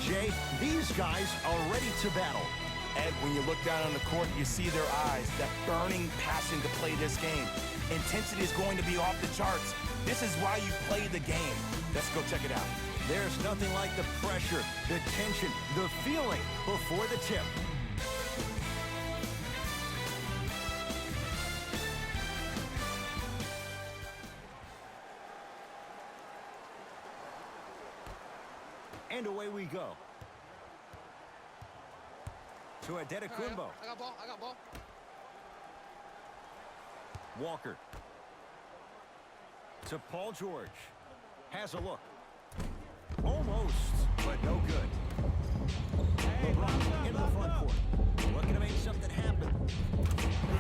Jay, these guys are ready to battle. Ed, when you look down on the court, you see their eyes, that burning passion to play this game. Intensity is going to be off the charts. This is why you play the game. Let's go check it out. There's nothing like the pressure, the tension, the feeling before the tip. And away we go. To Adetokunbo. I got ball. I got ball. Walker. To Paul George. Has a look. Almost, but no good. LeBron into the front court. Looking to make something happen.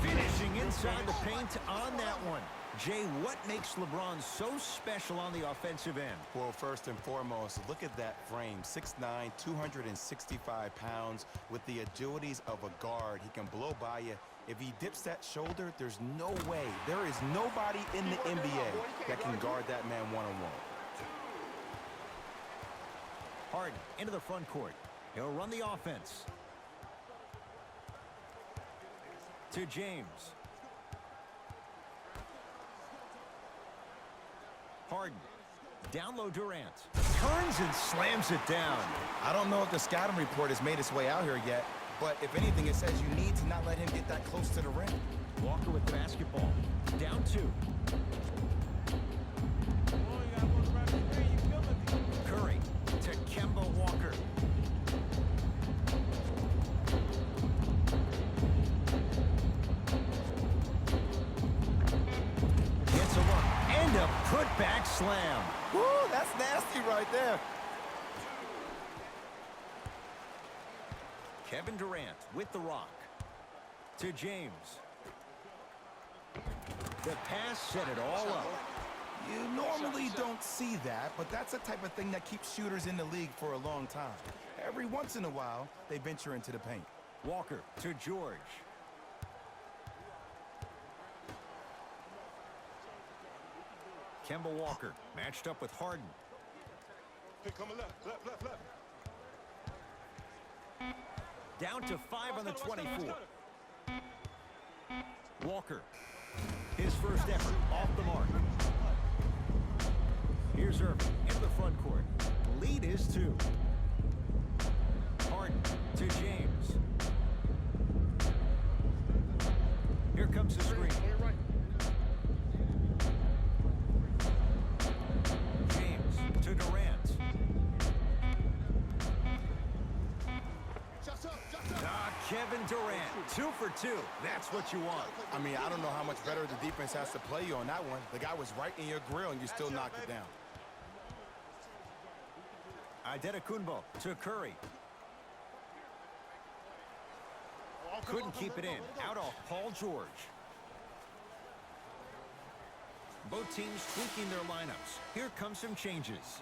Finishing inside the paint on that one. Jay, what makes LeBron so special on the offensive end? Well, first and foremost, look at that frame. 6'9", 265 pounds with the agilities of a guard. He can blow by you. If he dips that shoulder, there's no way. There is nobody in the NBA that can guard that man one-on-one. Harden into the front court. He'll run the offense. To James. Harden. Down low Durant. Turns and slams it down. I don't know if the scouting report has made its way out here yet, but if anything, it says you need to not let him get that close to the rim. Walker with the basketball. Down 2. Curry to Kemba Walker. Gets a look. And a putback slam. Woo, that's nasty right there. Kevin Durant with the rock. To James. The pass set it all up. You normally don't see that, but that's the type of thing that keeps shooters in the league for a long time. Every once in a while, they venture into the paint. Walker to George. Kemba Walker matched up with Harden. Hey, coming left. Down to 5 on the 24. Walker. His first effort off the mark. Here's Irving into the front court. Lead is 2. Harden to James. Here comes the screen. James to Durant. Kevin Durant, 2 for 2. That's what you want. I mean, I don't know how much better the defense has to play you on that one. The guy was right in your grill, and you still knocked it down. Adetokunbo to Curry. Couldn't keep it in. Out off Paul George. Both teams tweaking their lineups. Here come some changes.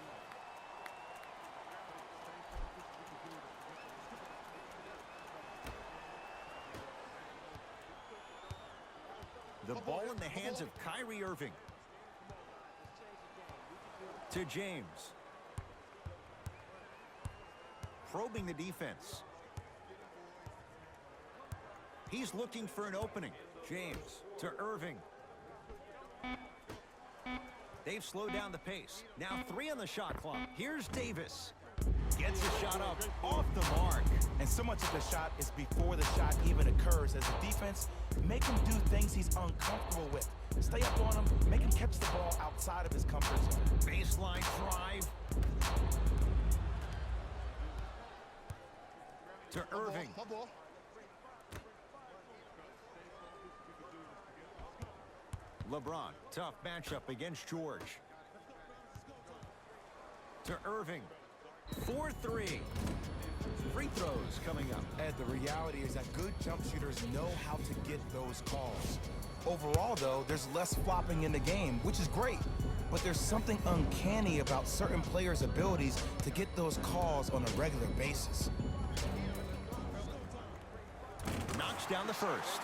The ball in the hands of Kyrie Irving. To James. Probing the defense. He's looking for an opening. James to Irving. They've slowed down the pace. Now 3 on the shot clock. Here's Davis. Gets a shot up off the mark. And so much of the shot is before the shot even occurs. As a defense, make him do things he's uncomfortable with. Stay up on him, make him catch the ball outside of his comfort zone. Baseline drive. To Irving. LeBron, tough matchup against George. To Irving. 4-3. Free throws coming up. Ed, the reality is that good jump shooters know how to get those calls. Overall, though, there's less flopping in the game, which is great. But there's something uncanny about certain players' abilities to get those calls on a regular basis. Knocks down the first.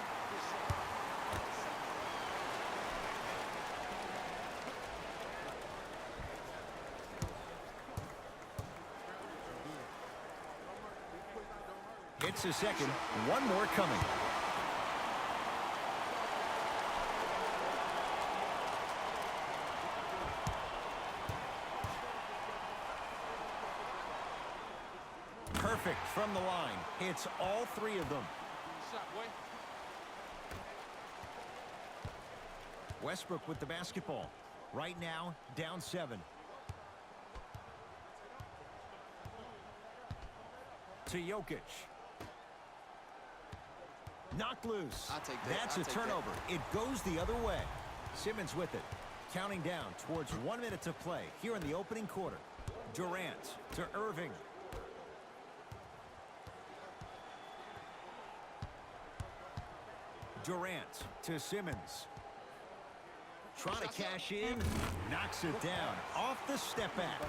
It's a second. One more coming. Perfect from the line. Hits all three of them. Shot, boy. Westbrook with the basketball. Right now, down 7. To Jokic. Knocked loose. I'll take that. That's I'll a take turnover. It goes the other way. Simmons with it. Counting down towards 1 minute to play here in the opening quarter. Durant to Irving. Durant to Simmons. Trying to cash in. Knocks it down. Off the step back.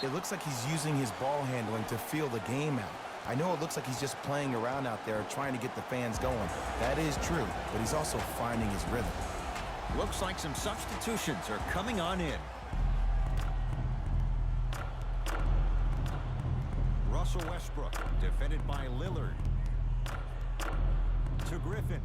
It looks like he's using his ball handling to feel the game out. I know it looks like he's just playing around out there trying to get the fans going. That is true, but he's also finding his rhythm. Looks like some substitutions are coming on in. Russell Westbrook, defended by Lillard. To Griffin.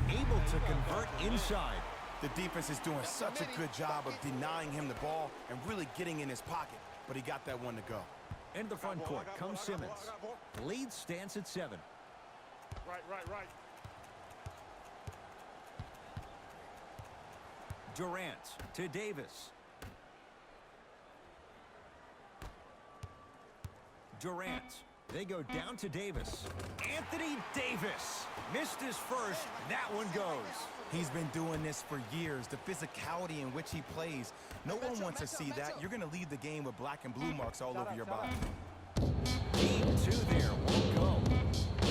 Able to convert inside. The defense is doing such a good job of denying him the ball and really getting in his pocket, but he got that one to go. In the front court comes Simmons. Lead stands at 7. Right. Durant to Davis. Durant. They go down to Davis. Anthony Davis. Missed his first. That one goes. He's been doing this for years. The physicality in which he plays. No one wants to see that. You're going to leave the game with black and blue marks all over your body. Game 2 there. Won't go.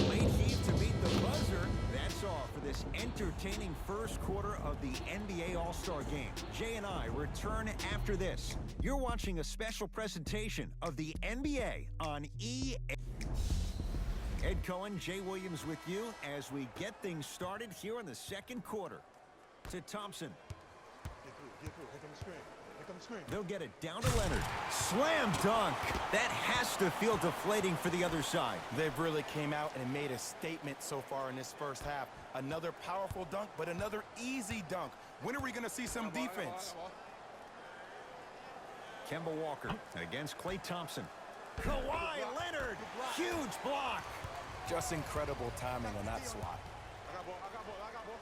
Late heave to beat the buzzer. That's all for this entertaining first quarter of the NBA All-Star Game. Jay and I return after this. You're watching a special presentation of the NBA on EA. Ed Cohen, Jay Williams with you as we get things started here in the second quarter. To Thompson. Get through. Here comes the screen. Here comes the screen. They'll get it down to Leonard. Slam dunk. That has to feel deflating for the other side. They've really came out and made a statement so far in this first half. Another powerful dunk, but another easy dunk. When are we going to see some defense? Kemba Walker against Klay Thompson. Kawhi Leonard. Huge block. Just incredible timing on that swat. I got ball.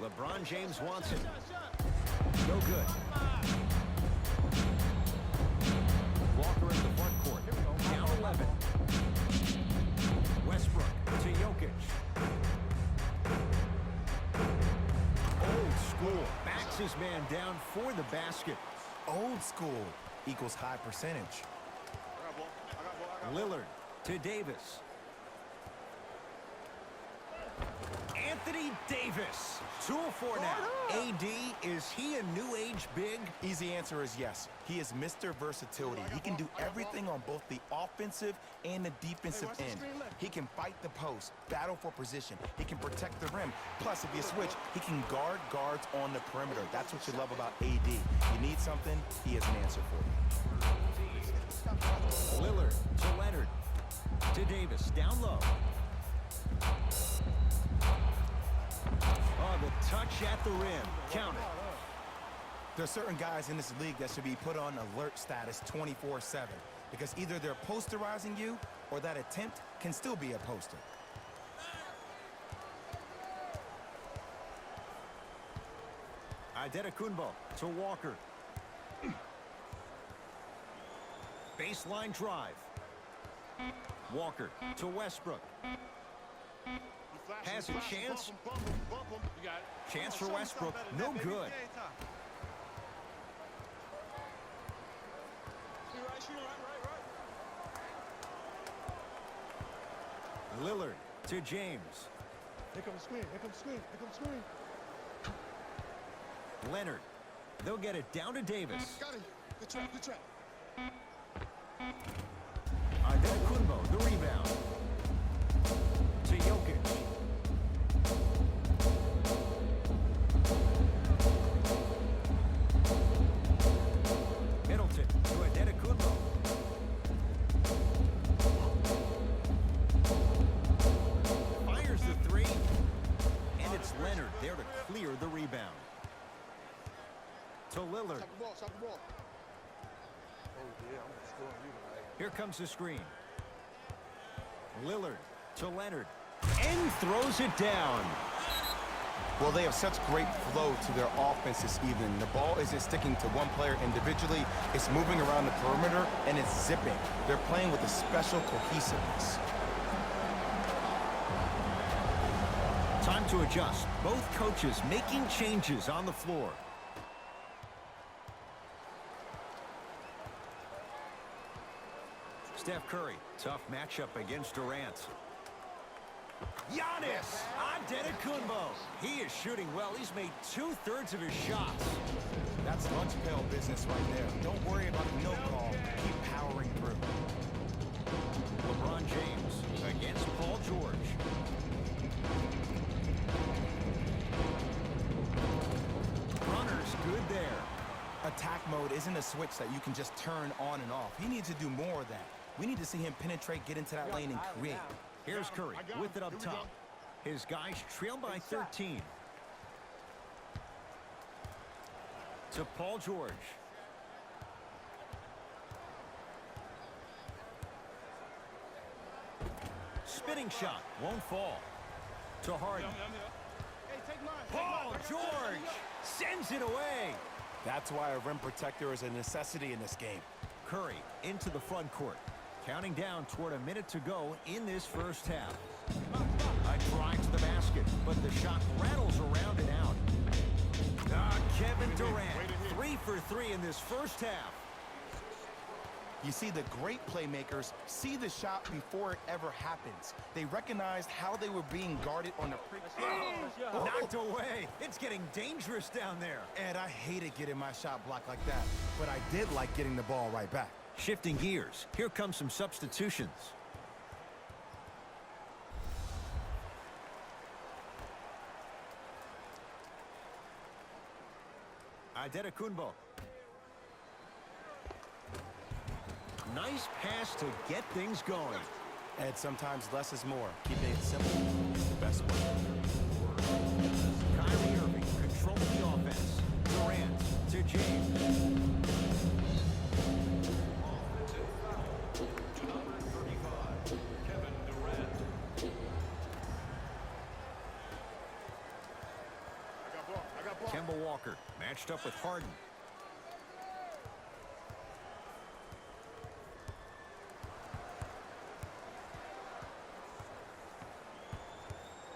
LeBron James wants it. No good. Walker in the front court. Down 11. Westbrook to Jokic. Old school. Backs his man down for the basket. Old school equals high percentage. I got ball. Lillard to Davis. Anthony Davis. 2 of 4 now. AD, is he a new age big? Easy answer is yes. He is Mr. Versatility. He can do everything on both the offensive and the defensive end. He can fight the post, battle for position. He can protect the rim. Plus, if you switch, he can guard guards on the perimeter. That's what you love about AD. You need something, he has an answer for you. Lillard to Leonard. To Davis. Down low. Oh, the touch at the rim. Count it. There are certain guys in this league that should be put on alert status 24/7 because either they're posterizing you or that attempt can still be a poster. Adetokunbo to Walker. Baseline drive. Walker to Westbrook. Has a chance. Bump him. You got it. Chance for Westbrook. No good. Lillard to James. Here comes the screen. Leonard. They'll get it down to Davis. Got it. Good trap. Adetokunbo, the rebound. To Jokic. To Lillard. Stop the ball, stop the ball. Oh, yeah, I'm gonna score on you tonight. Here comes the screen. Lillard to Leonard. And throws it down. Well, they have such great flow to their offense this evening. The ball isn't sticking to one player individually. It's moving around the perimeter, and it's zipping. They're playing with a special cohesiveness. Time to adjust. Both coaches making changes on the floor. Steph Curry, tough matchup against Durant. Giannis Antetokounmpo. He is shooting well. He's made 2/3 of his shots. That's lunch pail business right there. Don't worry about the no call. Keep powering through. LeBron James against Paul George. Runner's good there. Attack mode isn't a switch that you can just turn on and off. He needs to do more of that. We need to see him penetrate, get into that lane, and create. Here's Curry with it up top. His guys trail by 13. To Paul George. Spinning shot won't fall. To Harden. Hey, take mine. Paul George sends it away. That's why a rim protector is a necessity in this game. Curry into the front court. Counting down toward a minute to go in this first half. A drive to the basket, but the shot rattles around and out. Kevin Durant, 3 for 3 in this first half. You see, the great playmakers see the shot before it ever happens. They recognized how they were being guarded on the Knocked away. It's getting dangerous down there. Ed, I hated getting my shot blocked like that, but I did like getting the ball right back. Shifting gears, here come some substitutions. Antetokounmpo. Nice pass to get things going. Ed, sometimes less is more. Keeping it simple is the best way. Kyrie Irving controlling the offense. Durant to James. Kemba Walker matched up with Harden.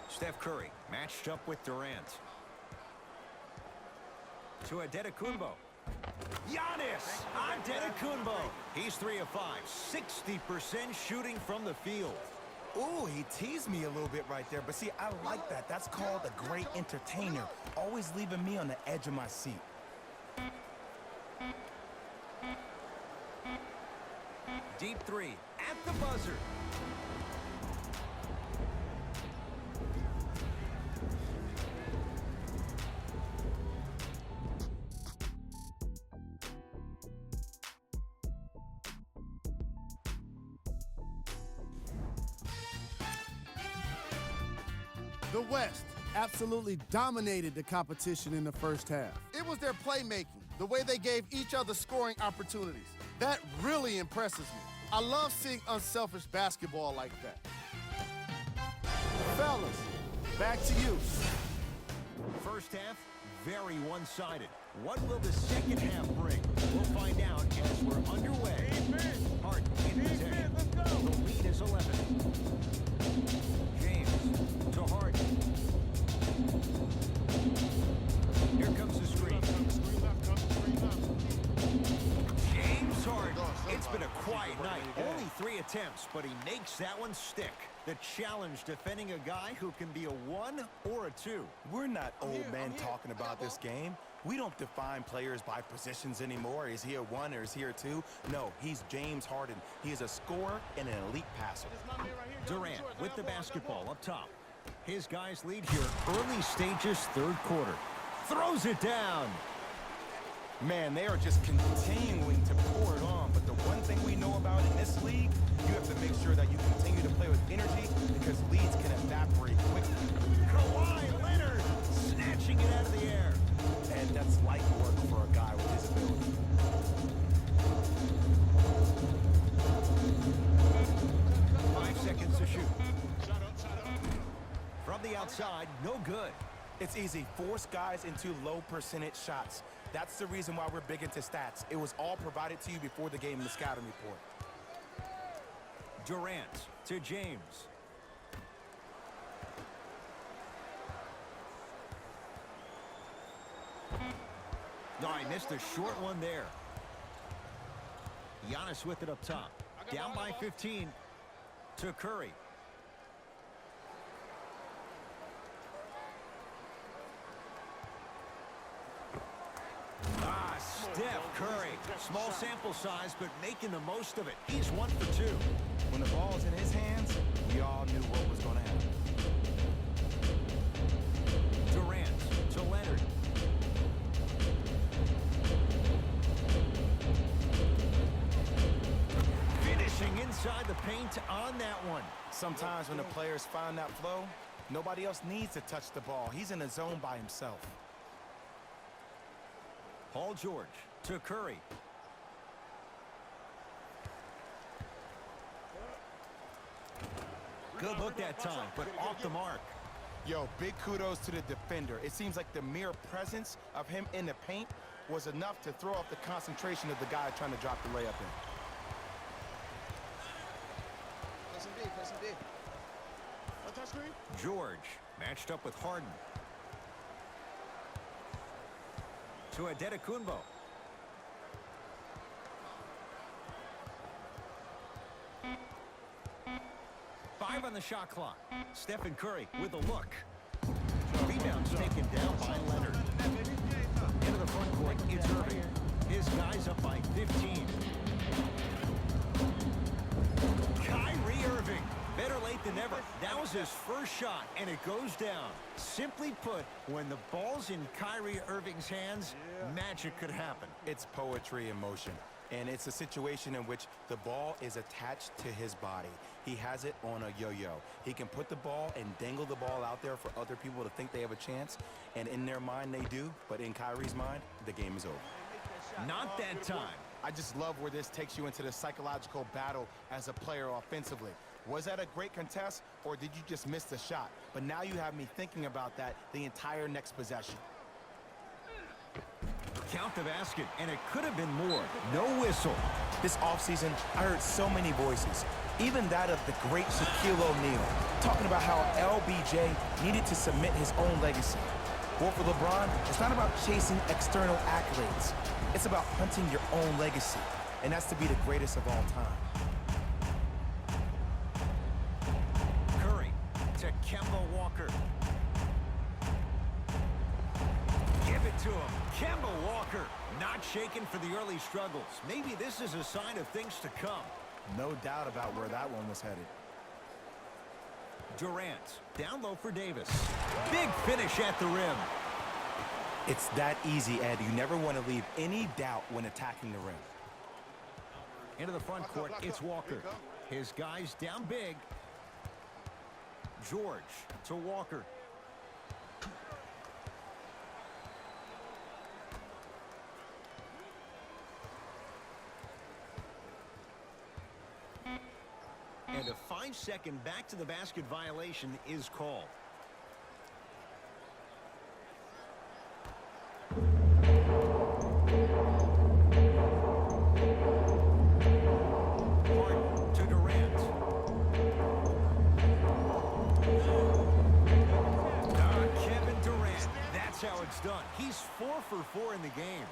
Steph Curry matched up with Durant. To Antetokounmpo. Giannis Antetokounmpo. He's 3 of 5. 60% shooting from the field. Ooh, he teased me a little bit right there, but see, I like that. That's called a great entertainer, always leaving me on the edge of my seat. Deep three at the buzzer. The West absolutely dominated the competition in the first half. It was their playmaking, the way they gave each other scoring opportunities. That really impresses me. I love seeing unselfish basketball like that. Fellas, back to you. First half, very one-sided. What will the second half bring? We'll find out as we're underway. Harden in possession. The lead is 11. James to Harden. Here comes the screen. James Harden. It's been a quiet night. Only 3 attempts, but he makes that one stick. The challenge defending a guy who can be a 1 or a 2. We're not old men talking about this game. We don't define players by positions anymore. Is he a 1 or is he a 2? No, he's James Harden. He is a scorer and an elite passer. Durant with the basketball up top. His guys lead here early stages, third quarter. Throws it down. Man, they are just continuing to pour it on. But the one thing we know about in this league, you have to make sure that you continue to play with energy because leads can evaporate quickly. Kawhi Leonard snatching it out of the air. And that's light work for a guy outside, no good. It's easy. Force guys into low percentage shots. That's the reason why we're big into stats. It was all provided to you before the game in the scouting report. Durant to James. No, I missed a short one there. Giannis with it up top. Down by 15 to Curry. Steph Curry. Small sample size, but making the most of it. He's 1 for 2. When the ball's in his hands, we all knew what was going to happen. Durant to Leonard. Finishing inside the paint on that one. Sometimes when the players find that flow, nobody else needs to touch the ball. He's in a zone by himself. Paul George to Curry. Good look that time, but off the mark. Yo, big kudos to the defender. It seems like the mere presence of him in the paint was enough to throw off the concentration of the guy trying to drop the layup in. Press him deep. One touch screen. George matched up with Harden. To Adetokunbo. Five on the shot clock. Stephen Curry with a look. Rebounds taken down by Leonard. Into the front court, it's Irving. His guys up by 15. Kyrie Irving. Better late than never. That was his first shot, and it goes down. Simply put, when the ball's in Kyrie Irving's hands, magic could happen. It's poetry in motion, and it's a situation in which the ball is attached to his body. He has it on a yo-yo. He can put the ball and dangle the ball out there for other people to think they have a chance, and in their mind they do, but in Kyrie's mind, the game is over. Not that time. I just love where this takes you into the psychological battle as a player offensively. Was that a great contest, or did you just miss the shot? But now you have me thinking about that the entire next possession. Count the basket, and it could have been more. No whistle. This offseason, I heard so many voices, even that of the great Shaquille O'Neal, talking about how LBJ needed to submit his own legacy. Well, for LeBron, it's not about chasing external accolades. It's about hunting your own legacy, and that's to be the greatest of all time. Curry to Kemba Walker. Give it to him. Kemba Walker not shaken for the early struggles. Maybe this is a sign of things to come. No doubt about where that one was headed. Durant down low for Davis. Big finish at the rim. It's that easy, Ed. You never want to leave any doubt when attacking the rim. Into the front court, it's Walker. His guys down big. George to Walker. And a 5-second back to the basket violation is called. Harden to Durant. Kevin Durant. That's how it's done. He's 4 for 4 in the game.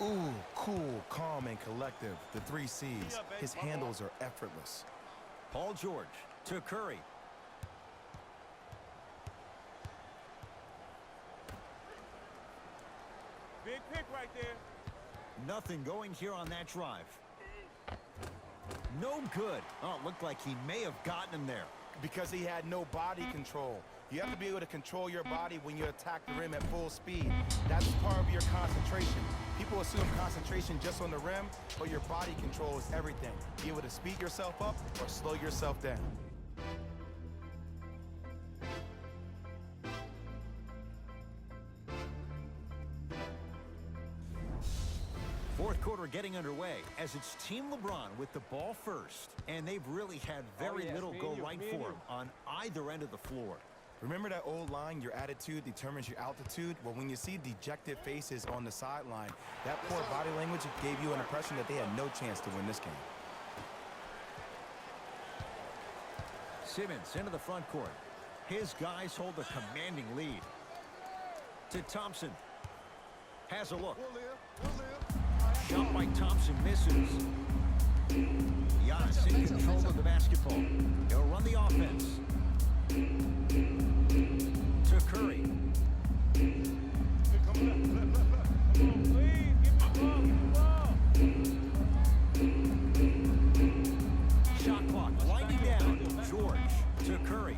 Ooh, cool, calm, and collective. The 3 C's. His handles are effortless. Paul George to Curry. Big pick right there. Nothing going here on that drive. No good. Oh, it looked like he may have gotten him there. Because he had no body control. You have to be able to control your body when you attack the rim at full speed. That's part of your concentration. People assume concentration just on the rim, but your body control is everything. Be able to speed yourself up or slow yourself down. Fourth quarter getting underway as it's Team LeBron with the ball first. And they've really had very little go right for him on either end of the floor. Remember that old line, your attitude determines your altitude? Well, when you see dejected faces on the sideline, that poor body language gave you an impression that they had no chance to win this game. Simmons into the front court. His guys hold a commanding lead. To Thompson. Has a look. Shot by Thompson misses. Giannis in control of the basketball. He'll run the offense. To Curry. Shot clock winding down. George to Curry.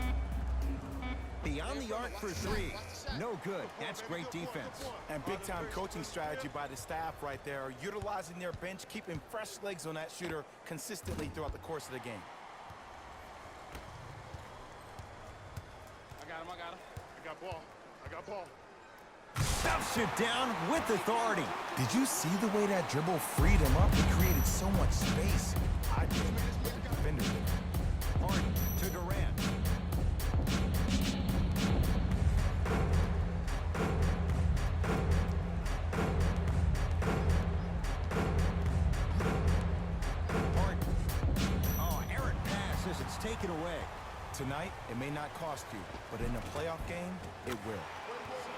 Beyond the arc for three. No good. That's great defense. And big-time coaching strategy by the staff right there, utilizing their bench, keeping fresh legs on that shooter consistently throughout the course of the game. I got him. I got ball. I got ball. Stuffs it down with authority. Did you see the way that dribble freed him up? He created so much space. I did, but the defender did. Harden to Durant. Harden. Oh, errant pass as it's taken away. Tonight, it may not cost you, but in a playoff game, it will.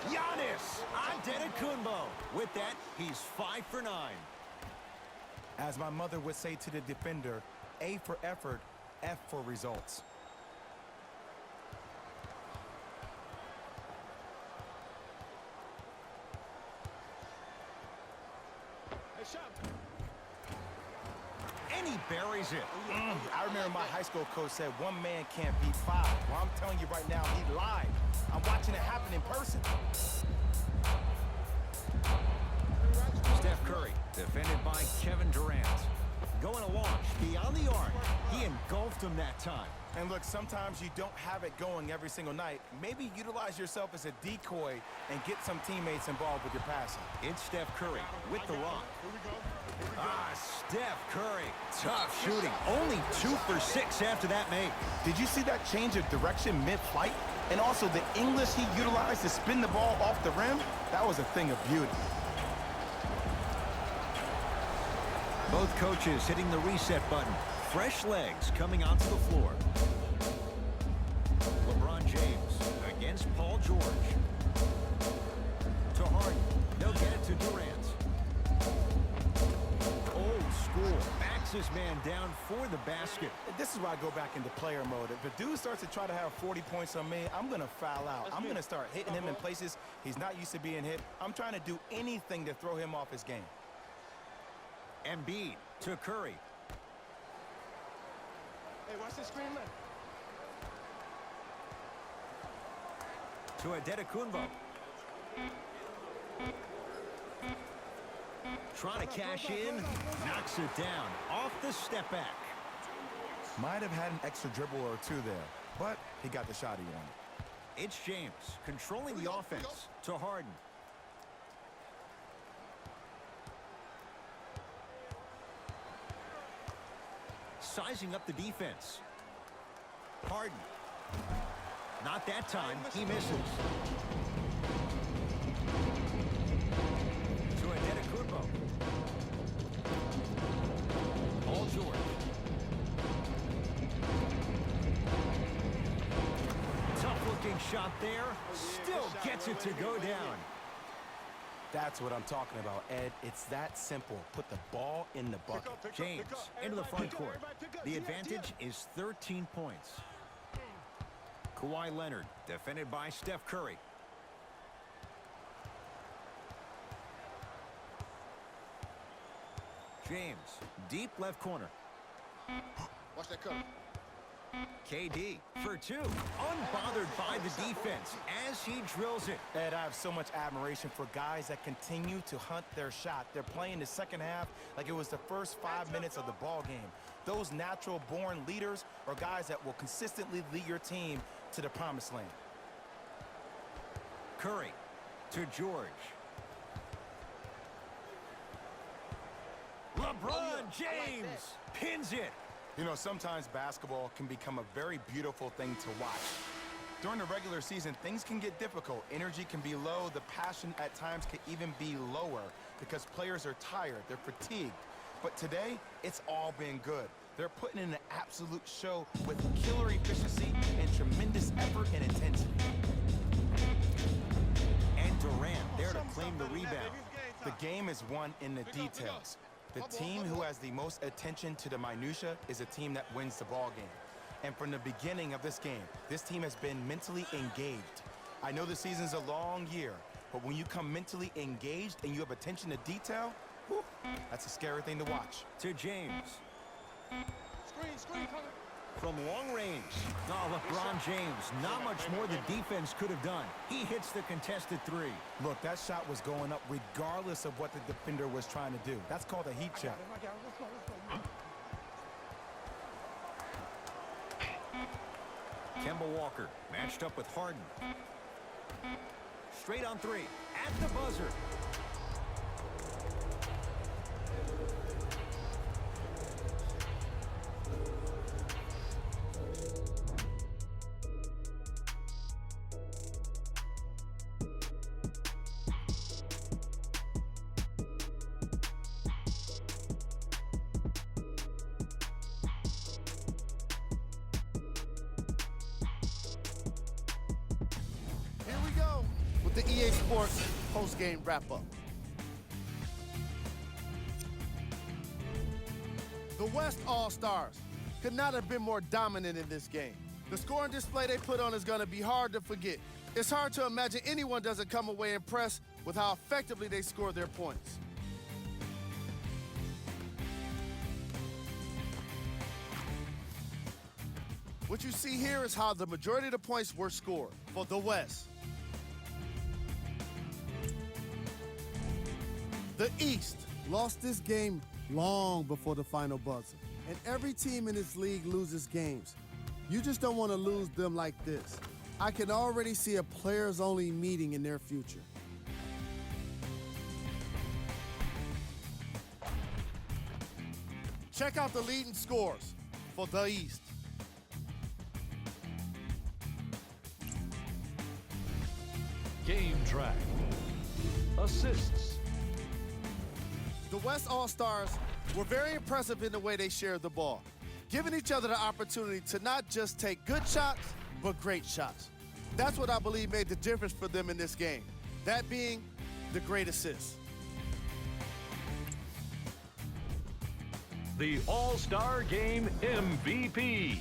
Giannis Antetokounmpo. With that, he's 5 for 9. As my mother would say to the defender, A for effort, F for results. Hey, shot. And he buries it. I remember my high school coach said one man can't beat 5. Well, I'm telling you right now, he lied. I'm watching it happen in person. Steph Curry, defended by Kevin Durant. Going to launch beyond the arc. He engulfed him that time. And look, sometimes you don't have it going every single night. Maybe utilize yourself as a decoy and get some teammates involved with your passing. It's Steph Curry with the rock. Here we go. Steph Curry. Tough shooting. Only 2 for 6 after that make. Did you see that change of direction mid-flight? And also the English he utilized to spin the ball off the rim? That was a thing of beauty. Both coaches hitting the reset button. Fresh legs coming onto the floor. LeBron James against Paul George. To Harden. They'll get it to Durant. Old school. Backs his man down for the basket. This is why I go back into player mode. If a dude starts to try to have 40 points on me, I'm going to foul out. I'm going to start hitting him in places he's not used to being hit. I'm trying to do anything to throw him off his game. Embiid to Curry. Hey, watch this screen, man. To Antetokounmpo. Trying to cash in. Knocks it down. Off the step back. Might have had an extra dribble or two there, but he got the shot he wanted. It's James controlling the offense to Harden. Sizing up the defense. Harden. Not that time. He misses. To Antetokounmpo. Paul George. Tough-looking shot there. Still gets it to go down. That's what I'm talking about, Ed. It's that simple. Put the ball in the bucket. James into the front court. The advantage is 13 points. Kawhi Leonard, defended by Steph Curry. James, deep left corner. Watch that cover. KD for 2. Unbothered by the defense as he drills it. Ed, I have so much admiration for guys that continue to hunt their shot. They're playing the second half like it was the first 5 minutes of the ball game. Those natural-born leaders are guys that will consistently lead your team to the promised land. Curry to George. LeBron James pins it. You know, sometimes basketball can become a very beautiful thing to watch. During the regular season, things can get difficult. Energy can be low. The passion at times can even be lower because players are tired. They're fatigued. But today, it's all been good. They're putting in an absolute show with killer efficiency and tremendous effort and intensity. And Durant there to claim the rebound. The game is won in the details. The team who has the most attention to the minutia is a team that wins the ball game. And from the beginning of this game, this team has been mentally engaged. I know the season's a long year, but when you come mentally engaged and you have attention to detail, whew, that's a scary thing to watch. To James. Screen, coming. From long range. Oh, LeBron James, not much more the defense could have done. He hits the contested three. Look, that shot was going up regardless of what the defender was trying to do. That's called a heat check. Kemba Walker matched up with Harden. Straight on three. At the buzzer. Here we go with the EA Sports post-game wrap-up. The West All-Stars could not have been more dominant in this game. The scoring display they put on is going to be hard to forget. It's hard to imagine anyone doesn't come away impressed with how effectively they score their points. What you see here is how the majority of the points were scored for the West. The East Lost this game long before the final buzzer. And every team in this league loses games. You just don't want to lose them like this. I can already see a players-only meeting in their future. Check out the leading scores for the East. Game track. Assists. The West All-Stars were very impressive in the way they shared the ball, giving each other the opportunity to not just take good shots, but great shots. That's what I believe made the difference for them in this game, that being the great assists. The All-Star Game MVP.